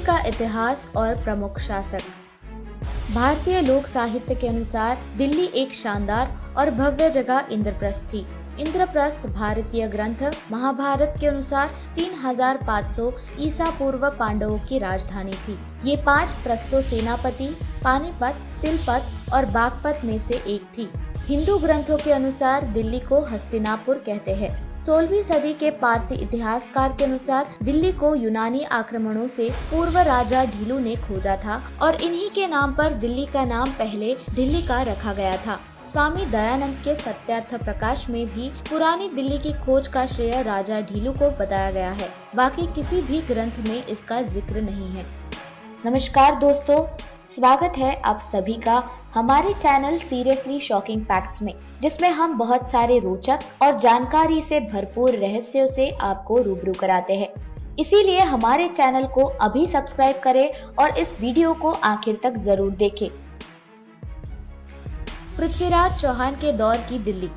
का इतिहास और प्रमुख शासक। भारतीय लोक साहित्य के अनुसार दिल्ली एक शानदार और भव्य जगह इंद्रप्रस्थ थी। इंद्रप्रस्थ भारतीय ग्रंथ महाभारत के अनुसार 3500 ईसा पूर्व पांडवों की राजधानी थी। ये 5 प्रस्थों सेनापति, पानीपत, तिलपत और बागपत में से एक थी। हिंदू ग्रंथों के अनुसार दिल्ली को हस्तिनापुर कहते हैं। 16वीं सदी के पारसी इतिहासकार के अनुसार दिल्ली को यूनानी आक्रमणों से पूर्व राजा ढीलू ने खोजा था और इन्हीं के नाम पर दिल्ली का नाम पहले दिल्ली का रखा गया था। स्वामी दयानंद के सत्यार्थ प्रकाश में भी पुरानी दिल्ली की खोज का श्रेय राजा ढीलू को बताया गया है। बाकी किसी भी ग्रंथ में इसका जिक्र नहीं है। नमस्कार दोस्तों, स्वागत है आप सभी का हमारे चैनल सीरियसली शॉकिंग फैक्ट्स में, जिसमें हम बहुत सारे रोचक और जानकारी से भरपूर रहस्यों से आपको रूबरू कराते हैं। इसीलिए हमारे चैनल को अभी सब्सक्राइब करें और इस वीडियो को आखिर तक जरूर देखें। पृथ्वीराज चौहान के दौर की दिल्ली।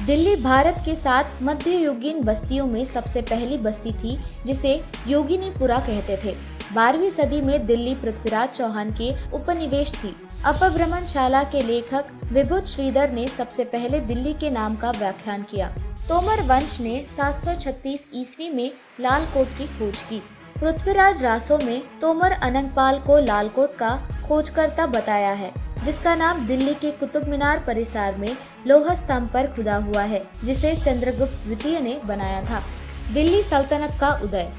दिल्ली भारत के 7 मध्ययुगीन बस्तियों में सबसे पहली बस्ती थी, जिसे योगिनीपुरा कहते थे। 12वीं सदी में दिल्ली पृथ्वीराज चौहान के उपनिवेश थी। अपभ्रमणशाला के लेखक विभुत श्रीधर ने सबसे पहले दिल्ली के नाम का व्याख्यान किया। तोमर वंश ने 736 ईस्वी में लालकोट की खोज की। पृथ्वीराज रासो में तोमर अनंगपाल को लालकोट का खोजकर्ता बताया है, जिसका नाम दिल्ली के कुतुब मीनार परिसर में लोह स्तंभ पर खुदा हुआ है, जिसे चंद्रगुप्त द्वितीय ने बनाया था। दिल्ली सल्तनत का उदय।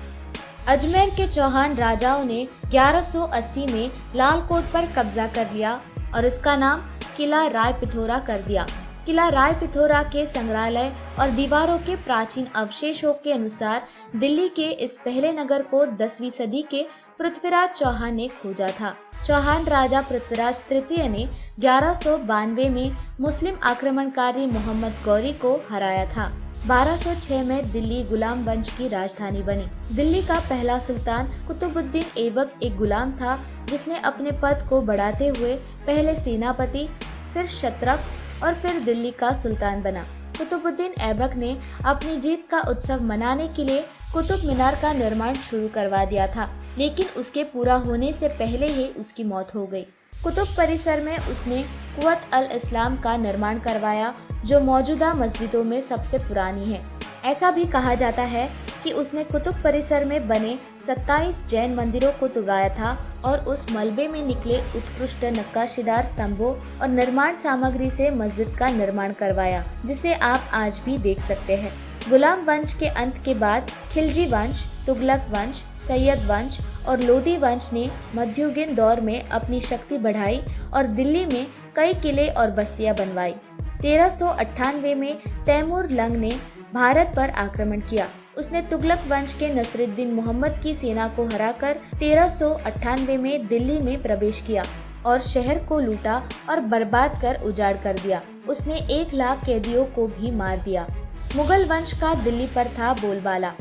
अजमेर के चौहान राजाओं ने 1180 में लालकोट पर कब्जा कर लिया और इसका नाम किला राय पिथौरा कर दिया। किला राय पिथौरा के संग्रहालय और दीवारों के प्राचीन अवशेषों के अनुसार दिल्ली के इस पहले नगर को 10वीं सदी के पृथ्वीराज चौहान ने खोजा था। चौहान राजा पृथ्वीराज तृतीय ने 1192 में मुस्लिम आक्रमणकारी मोहम्मद गौरी को हराया था। 1206 में दिल्ली गुलाम वंश की राजधानी बनी। दिल्ली का पहला सुल्तान कुतुबुद्दीन ऐबक एक गुलाम था, जिसने अपने पद को बढ़ाते हुए पहले सेनापति, फिर क्षत्रप और फिर दिल्ली का सुल्तान बना। कुतुबुद्दीन ऐबक ने अपनी जीत का उत्सव मनाने के लिए कुतुब मीनार का निर्माण शुरू करवा दिया था, लेकिन उसके पूरा होने से पहले ही उसकी मौत हो गई। कुतुब परिसर में उसने कुवत अल इस्लाम का निर्माण करवाया, जो मौजूदा मस्जिदों में सबसे पुरानी है। ऐसा भी कहा जाता है कि उसने कुतुब परिसर में बने 27 जैन मंदिरों को तुड़वाया था और उस मलबे में निकले उत्कृष्ट नक्काशीदार स्तंभों और निर्माण सामग्री से मस्जिद का निर्माण करवाया, जिसे आप आज भी देख सकते हैं। गुलाम वंश के अंत के बाद खिलजी वंश, तुगलक वंश, सैयद वंश और लोदी वंश ने मध्ययुगीन दौर में अपनी शक्ति बढ़ाई और दिल्ली में कई किले और बस्तियां बनवाई। 1398 में तैमूर लंग ने भारत पर आक्रमण किया। उसने तुगलक वंश के नसरुद्दीन मोहम्मद की सेना को हराकर 1398 में दिल्ली में प्रवेश किया और शहर को लूटा और बर्बाद कर उजाड़ कर दिया। उसने 1 लाख कैदियों को भी मार दिया। मुगल वंश का दिल्ली पर था बोलबाला।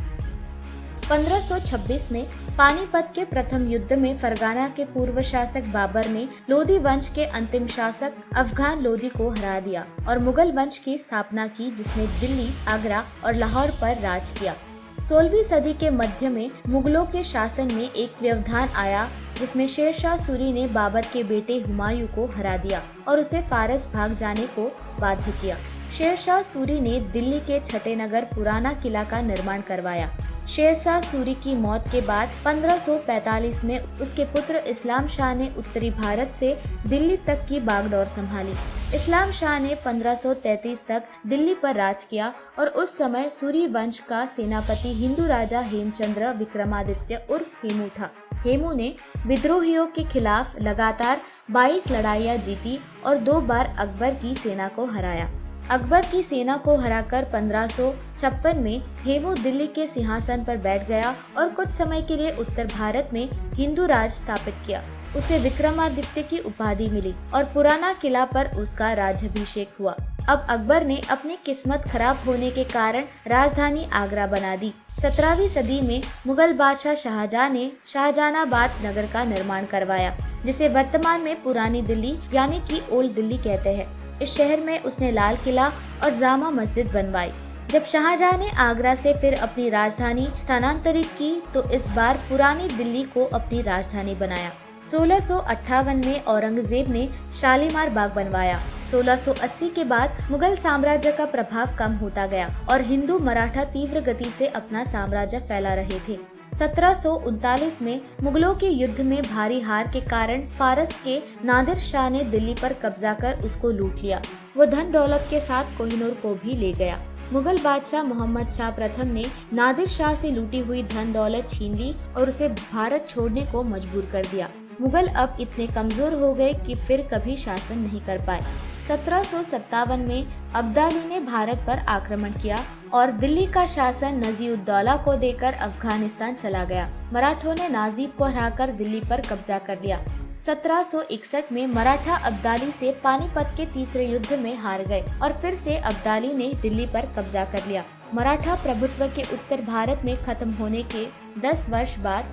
1526 में पानीपत के प्रथम युद्ध में फरगाना के पूर्व शासक बाबर ने लोदी वंश के अंतिम शासक अफगान लोदी को हरा दिया और मुगल वंश की स्थापना की, जिसने दिल्ली, आगरा और लाहौर पर राज किया। 16वीं सदी के मध्य में मुगलों के शासन में एक व्यवधान आया, जिसमें शेरशाह सूरी ने बाबर के बेटे हुमायूं को हरा दिया और उसे फारस भाग जाने को बाध्य किया। शेरशाह सूरी ने दिल्ली के छठे नगर पुराना किला का निर्माण करवाया। शेरशाह सूरी की मौत के बाद 1545 में उसके पुत्र इस्लाम शाह ने उत्तरी भारत से दिल्ली तक की बागडोर संभाली। इस्लाम शाह ने 1533 तक दिल्ली पर राज किया और उस समय सूरी वंश का सेनापति हिंदू राजा हेमचंद्र विक्रमादित्य उर्फ हेमू था। हेमू ने विद्रोहियों के खिलाफ लगातार 22 लड़ाइयाँ जीती और 2 बार अकबर की सेना को हराया। अकबर की सेना को हराकर 1556 में हेमू दिल्ली के सिंहासन पर बैठ गया और कुछ समय के लिए उत्तर भारत में हिंदू राज स्थापित किया। उसे विक्रमादित्य की उपाधि मिली और पुराना किला पर उसका राज्याभिषेक हुआ। अब अकबर ने अपनी किस्मत खराब होने के कारण राजधानी आगरा बना दी। 17वीं सदी में मुगल बादशाह शाहजहां ने शाहजहानाबाद नगर का निर्माण करवाया, जिसे वर्तमान में पुरानी दिल्ली यानी कि ओल्ड दिल्ली कहते हैं। इस शहर में उसने लाल किला और जामा मस्जिद बनवाई। जब शाहजहां ने आगरा से फिर अपनी राजधानी स्थानांतरित की तो इस बार पुरानी दिल्ली को अपनी राजधानी बनाया। 1658 में औरंगजेब ने शालीमार बाग बनवाया। 1680 के बाद मुगल साम्राज्य का प्रभाव कम होता गया और हिंदू मराठा तीव्र गति से अपना साम्राज्य फैला रहे थे। 1739 में मुगलों के युद्ध में भारी हार के कारण फारस के नादिर शाह ने दिल्ली पर कब्जा कर उसको लूट लिया। वो धन दौलत के साथ कोहिनूर को भी ले गया। मुगल बादशाह मोहम्मद शाह प्रथम ने नादिर शाह से लूटी हुई धन दौलत छीन ली और उसे भारत छोड़ने को मजबूर कर दिया। मुगल अब इतने कमजोर हो गए कि फिर कभी शासन नहीं कर पाए। 1757 में अब्दाली ने भारत पर आक्रमण किया और दिल्ली का शासन नजीब-उद-दौला को देकर अफगानिस्तान चला गया। मराठों ने नाजिब को हराकर दिल्ली पर कब्जा कर लिया। 1761 में मराठा अब्दाली से पानीपत के तीसरे युद्ध में हार गए और फिर से अब्दाली ने दिल्ली पर कब्जा कर लिया। मराठा प्रभुत्व के उत्तर भारत में खत्म होने के 10 वर्ष बाद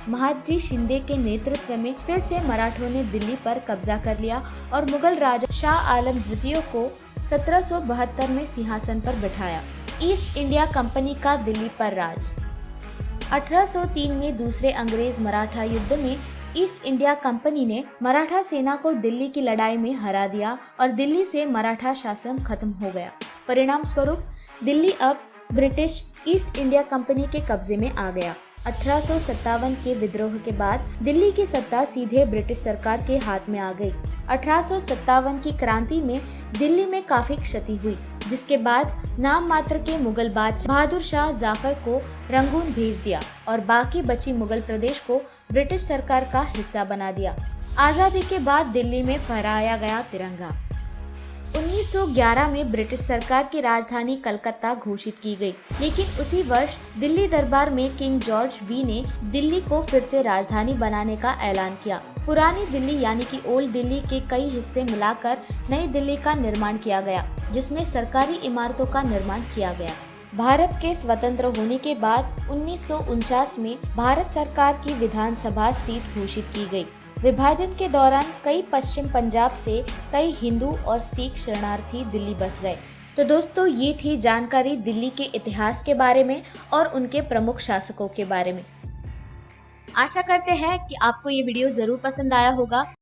महादजी शिंदे के नेतृत्व में फिर से मराठों ने दिल्ली पर कब्जा कर लिया और मुगल राजा शाह आलम द्वितीय को 1772 में सिंहासन पर बिठाया। ईस्ट इंडिया कंपनी का दिल्ली पर राज। 1803 में दूसरे अंग्रेज मराठा युद्ध में ईस्ट इंडिया कंपनी ने मराठा सेना को दिल्ली की लड़ाई में हरा दिया और दिल्ली से मराठा शासन खत्म हो गया। परिणाम स्वरूप दिल्ली अब ब्रिटिश ईस्ट इंडिया कंपनी के कब्जे में आ गया। 1857 के विद्रोह के बाद दिल्ली की सत्ता सीधे ब्रिटिश सरकार के हाथ में आ गई। 1857 की क्रांति में दिल्ली में काफी क्षति हुई, जिसके बाद नाम मात्र के मुगल बादशाह बहादुर शाह जाफर को रंगून भेज दिया और बाकी बची मुगल प्रदेश को ब्रिटिश सरकार का हिस्सा बना दिया। आजादी के बाद दिल्ली में फहराया गया तिरंगा। 1911 में ब्रिटिश सरकार की राजधानी कलकत्ता घोषित की गई, लेकिन उसी वर्ष दिल्ली दरबार में किंग जॉर्ज बी ने दिल्ली को फिर से राजधानी बनाने का ऐलान किया। पुरानी दिल्ली यानी कि ओल्ड दिल्ली के कई हिस्से मिलाकर नई दिल्ली का निर्माण किया गया, जिसमें सरकारी इमारतों का निर्माण किया गया। भारत के स्वतंत्र होने के बाद 1949 में भारत सरकार की विधानसभा सीट घोषित की गई। विभाजन के दौरान कई पश्चिम पंजाब से कई हिंदू और सिख शरणार्थी दिल्ली बस गए। तो दोस्तों, ये थी जानकारी दिल्ली के इतिहास के बारे में और उनके प्रमुख शासकों के बारे में। आशा करते हैं कि आपको ये वीडियो जरूर पसंद आया होगा।